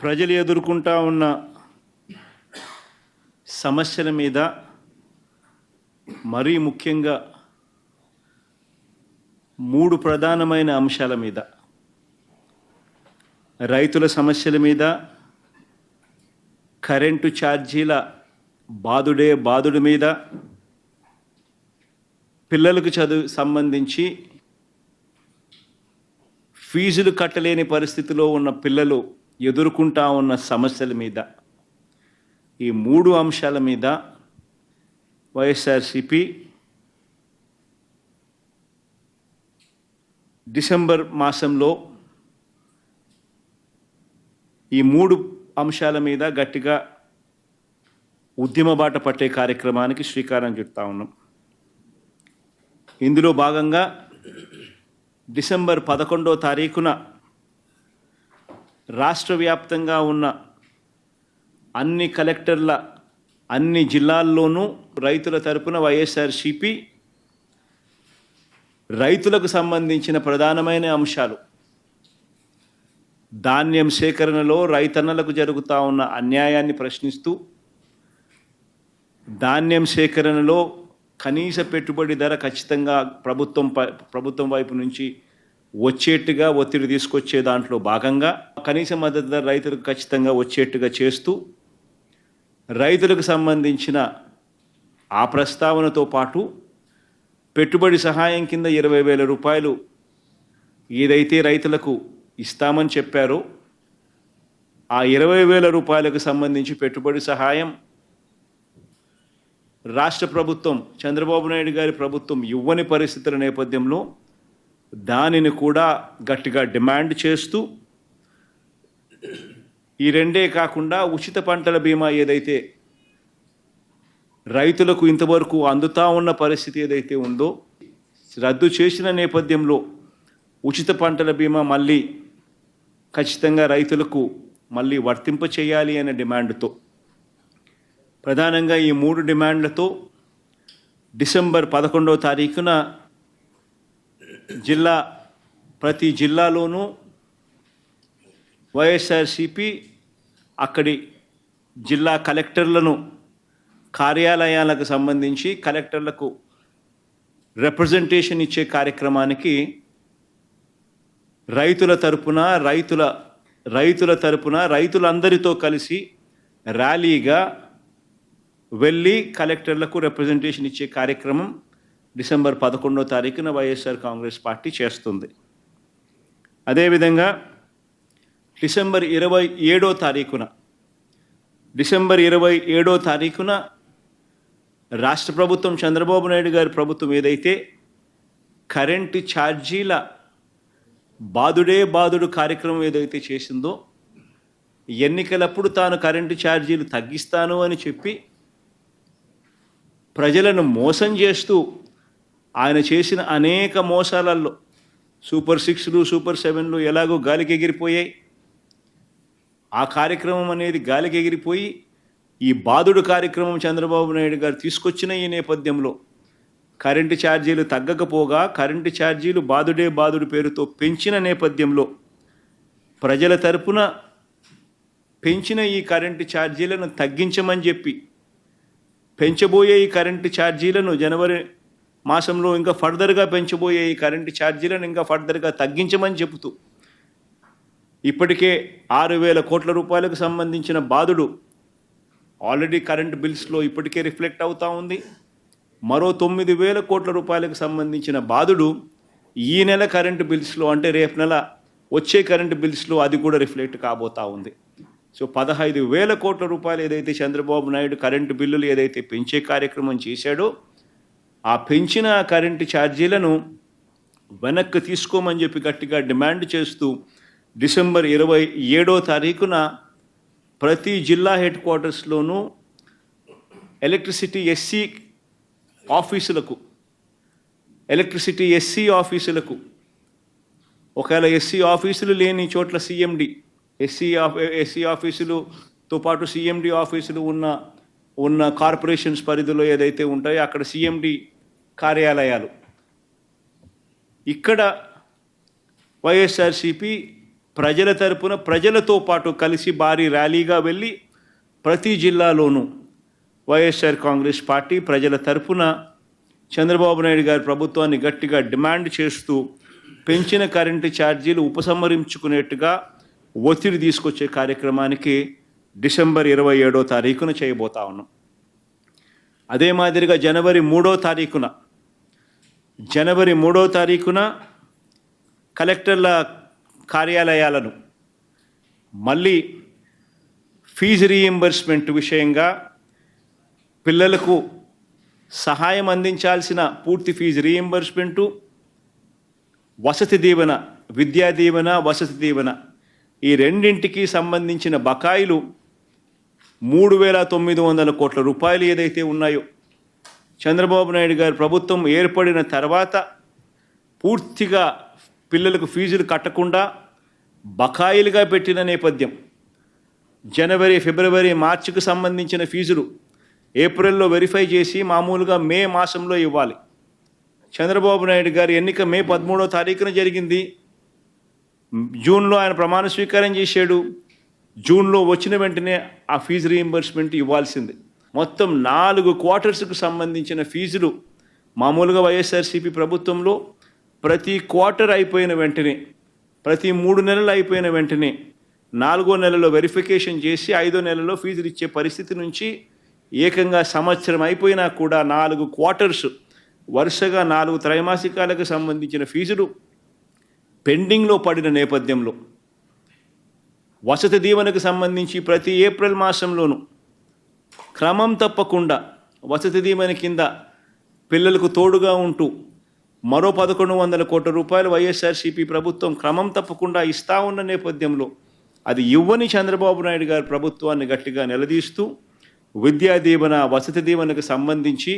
ప్రజలు ఎదుర్కొంటా ఉన్న సమస్యల మీద మరీ ముఖ్యంగా 3 ప్రధానమైన అంశాల మీద, రైతుల సమస్యల మీద, కరెంటు ఛార్జీల బాదుడు మీద, పిల్లలకు చదువు సంబంధించి ఫీజులు కట్టలేని పరిస్థితిలో ఉన్న పిల్లలు ఎదుర్కొంటా ఉన్న సమస్యల మీద, ఈ 3 అంశాల మీద వైఎస్ఆర్సీపీ డిసెంబర్ మాసంలో ఈ 3 అంశాల మీద గట్టిగా ఉద్యమ బాట పట్టే కార్యక్రమానికి శ్రీకారం చుడతా ఉన్నాం. ఇందులో భాగంగా డిసెంబర్ 11వ తారీఖున రాష్ట్ర వ్యాప్తంగా ఉన్న అన్ని కలెక్టర్ల అన్ని జిల్లాల్లోనూ రైతుల తరపున వైఎస్ఆర్సీపీ రైతులకు సంబంధించిన ప్రధానమైన అంశాలు, ధాన్యం సేకరణలో రైతన్నలకు జరుగుతూ ఉన్న అన్యాయాన్ని ప్రశ్నిస్తూ, ధాన్యం సేకరణలో కనీస పెట్టుబడి ధర ఖచ్చితంగా ప్రభుత్వం వైపు నుంచి వచ్చేట్టుగా ఒత్తిడి తీసుకొచ్చే దాంట్లో భాగంగా కనీస మద్దతు ధర రైతులకు ఖచ్చితంగా వచ్చేట్టుగా చేస్తూ, రైతులకు సంబంధించిన ఆ ప్రస్తావనతో పాటు పెట్టుబడి సహాయం కింద 20,000 రూపాయలు ఏదైతే రైతులకు ఇస్తామని చెప్పారో ఆ 20,000 రూపాయలకు సంబంధించి పెట్టుబడి సహాయం రాష్ట్ర ప్రభుత్వం, చంద్రబాబు నాయుడు గారి ప్రభుత్వం ఇవ్వని పరిస్థితుల నేపథ్యంలో దానిని కూడా గట్టిగా డిమాండ్ చేస్తూ, ఈ రెండే కాకుండా ఉచిత పంటల బీమా ఏదైతే రైతులకు ఇంతవరకు అందుతా ఉన్న పరిస్థితి ఏదైతే ఉందో రద్దు చేసిన నేపథ్యంలో ఉచిత పంటల బీమా మళ్ళీ ఖచ్చితంగా రైతులకు మళ్ళీ వర్తింప చేయాలి అనే డిమాండ్తో, ప్రధానంగా ఈ 3 డిమాండ్లతో డిసెంబర్ 11వ తారీఖున ప్రతి జిల్లాలోనూ వైఎస్ఆర్సీపీ అక్కడి జిల్లా కలెక్టర్లను కార్యాలయాలకు సంబంధించి కలెక్టర్లకు రిప్రజెంటేషన్ ఇచ్చే కార్యక్రమానికి రైతులందరితో కలిసి ర్యాలీగా వెళ్ళి కలెక్టర్లకు రిప్రజెంటేషన్ ఇచ్చే కార్యక్రమం డిసెంబర్ 11వ తారీఖున వైఎస్ఆర్ కాంగ్రెస్ పార్టీ చేస్తుంది. అదేవిధంగా డిసెంబర్ 27వ తారీఖున రాష్ట్ర ప్రభుత్వం, చంద్రబాబు నాయుడు గారి ప్రభుత్వం ఏదైతే కరెంటు ఛార్జీల బాదుడు కార్యక్రమం ఏదైతే చేసిందో, ఎన్నికలప్పుడు తాను కరెంటు ఛార్జీలు తగ్గిస్తాను అని చెప్పి ప్రజలను మోసం చేస్తూ ఆయన చేసిన అనేక మోసాలలో సూపర్ 6లు, సూపర్ 7లు ఎలాగో గాలికి ఎగిరిపోయాయి. ఆ కార్యక్రమం అనేది గాలికి ఎగిరిపోయి ఈ బాదుడు కార్యక్రమం చంద్రబాబు నాయుడు గారు తీసుకొచ్చిన ఈ నేపథ్యంలో కరెంటు ఛార్జీలు తగ్గకపోగా కరెంటు ఛార్జీలు బాదుడు పేరుతో పెంచిన నేపథ్యంలో ప్రజల తరపున పెంచిన ఈ కరెంటు ఛార్జీలను తగ్గించమని చెప్పి, పెంచబోయే ఈ కరెంటు ఛార్జీలను జనవరి మాసంలో ఇంకా ఫర్దర్గా పెంచబోయే ఈ కరెంటు ఛార్జీలను ఇంకా ఫర్దర్గా తగ్గించమని చెబుతూ ఇప్పటికే 6,000 కోట్ల రూపాయలకు సంబంధించిన బాదుడు ఆల్రెడీ కరెంట్ బిల్స్లో ఇప్పటికే రిఫ్లెక్ట్ అవుతూ ఉంది. మరో 9,000 కోట్ల రూపాయలకు సంబంధించిన బాదుడు ఈ నెల కరెంటు బిల్స్లో, అంటే రేపు నెల వచ్చే కరెంటు బిల్స్లో అది కూడా రిఫ్లెక్ట్ కాబోతూ ఉంది. సో 15,000 కోట్ల రూపాయలు ఏదైతే చంద్రబాబు నాయుడు కరెంటు బిల్లులు ఏదైతే పెంచే కార్యక్రమం చేశాడో ఆ పెంచిన కరెంటు ఛార్జీలను వెనక్కి తీసుకోమని చెప్పి గట్టిగా డిమాండ్ చేస్తూ డిసెంబర్ 27వ తారీఖున ప్రతి జిల్లా హెడ్ క్వార్టర్స్లోనూ ఎలక్ట్రిసిటీ ఎస్సీ ఆఫీసులకు ఒకవేళ ఎస్సీ ఆఫీసులు లేని చోట్ల సిఎండి, ఎస్సీ ఆఫీసులతో పాటు సిఎండి ఆఫీసులు ఉన్న కార్పొరేషన్స్ పరిధిలో ఏదైతే ఉంటాయో అక్కడ సిఎండి కార్యాలయాలు, ఇక్కడ వైఎస్ఆర్సీపీ ప్రజల తరపున ప్రజలతో పాటు కలిసి భారీ ర్యాలీగా వెళ్ళి ప్రతి జిల్లాలోనూ వైఎస్ఆర్ కాంగ్రెస్ పార్టీ ప్రజల తరపున చంద్రబాబు నాయుడు గారి ప్రభుత్వాన్ని గట్టిగా డిమాండ్ చేస్తూ పెంచిన కరెంటు ఛార్జీలు ఉపసంహరించుకునేట్టుగా ఒత్తిడి తీసుకొచ్చే కార్యక్రమానికి డిసెంబర్ 27వ తారీఖున చేయబోతా ఉన్నాం. అదే మాదిరిగా జనవరి 3వ తారీఖున కలెక్టర్ల కార్యాలయాలను మళ్ళీ ఫీజు రీయింబర్స్మెంట్ విషయంగా పిల్లలకు సహాయం అందించాల్సిన పూర్తి ఫీజు రీయింబర్స్మెంటు, వసతి దీవెన, విద్యా దీవెన, వసతి దీవెన ఈ రెండింటికి సంబంధించిన బకాయిలు 3,900 కోట్ల రూపాయలు ఏదైతే ఉన్నాయో చంద్రబాబు నాయుడు గారి ప్రభుత్వం ఏర్పడిన తర్వాత పూర్తిగా పిల్లలకు ఫీజులు కట్టకుండా బకాయిలుగా పెట్టిన నేపథ్యం. జనవరి, ఫిబ్రవరి, మార్చికి సంబంధించిన ఫీజులు ఏప్రిల్లో వెరిఫై చేసి మామూలుగా మే మాసంలో ఇవ్వాలి. చంద్రబాబు నాయుడు గారి ఎన్నిక మే 13వ తారీఖున జరిగింది. జూన్లో ఆయన ప్రమాణ స్వీకారం చేశాడు. జూన్లో వచ్చిన వెంటనే ఆ ఫీజు రీయింబర్స్మెంట్ ఇవ్వాల్సింది. మొత్తం 4 క్వార్టర్స్కు సంబంధించిన ఫీజులు మామూలుగా వైఎస్ఆర్సీపీ ప్రభుత్వంలో ప్రతి క్వార్టర్ అయిపోయిన వెంటనే, ప్రతి 3 నెలలు అయిపోయిన వెంటనే 4వ నెలలో వెరిఫికేషన్ చేసి 5వ నెలలో ఫీజులు ఇచ్చే పరిస్థితి నుంచి ఏకంగా సంవత్సరం అయిపోయినా కూడా 4 క్వార్టర్స్ వరుసగా 4 త్రైమాసికాలకు సంబంధించిన ఫీజులు పెండింగ్లో పడిన నేపథ్యంలో వసతి దీవెనకు సంబంధించి ప్రతి ఏప్రిల్ మాసంలోనూ క్రమం తప్పకుండా వసతి దీవెన కింద పిల్లలకు తోడుగా ఉంటూ మరో 1,100 కోట్ల రూపాయలు వైఎస్ఆర్సీపీ ప్రభుత్వం క్రమం తప్పకుండా ఇస్తా ఉన్న నేపథ్యంలో అది ఇవ్వని చంద్రబాబు నాయుడు గారి ప్రభుత్వాన్ని గట్టిగా నిలదీస్తూ విద్యా దీవెన, వసతి దీవెనకు సంబంధించి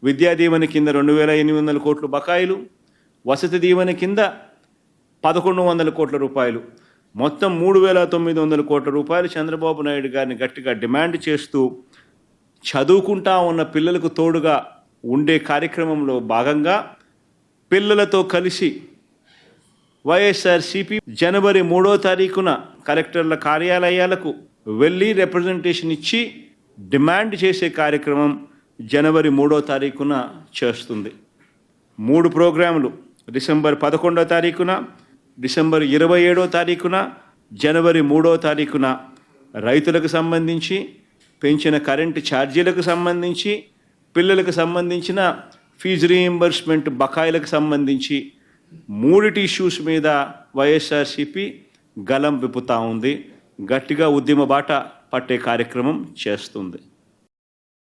విద్యా దీవెన కింద 2,800 కోట్ల బకాయిలు, వసతి దీవెన కింద 1,100 కోట్ల రూపాయలు, మొత్తం 3,900 కోట్ల రూపాయలు చంద్రబాబు నాయుడు గారిని గట్టిగా డిమాండ్ చేస్తూ చదువుకుంటా ఉన్న పిల్లలకు తోడుగా ఉండే కార్యక్రమంలో భాగంగా పిల్లలతో కలిసి వైఎస్ఆర్సీపీ జనవరి 3వ తారీఖున కలెక్టర్ల కార్యాలయాలకు వెళ్ళి రిప్రజెంటేషన్ ఇచ్చి డిమాండ్ చేసే కార్యక్రమం జనవరి 3వ తారీఖున చేస్తుంది. 3 ప్రోగ్రాములు డిసెంబర్ 11వ తారీఖున, డిసెంబర్ 27వ తారీఖున, జనవరి 3వ తారీఖున రైతులకు సంబంధించి, పెంచిన కరెంటు ఛార్జీలకు సంబంధించి, పిల్లలకు సంబంధించిన ఫీజు రీయింబర్స్మెంట్ బకాయిలకు సంబంధించి 3 ఇష్యూస్ మీద వైఎస్ఆర్సీపీ గలం విప్పుతా ఉంది. గట్టిగా ఉద్యమ బాట పట్టే కార్యక్రమం చేస్తుంది.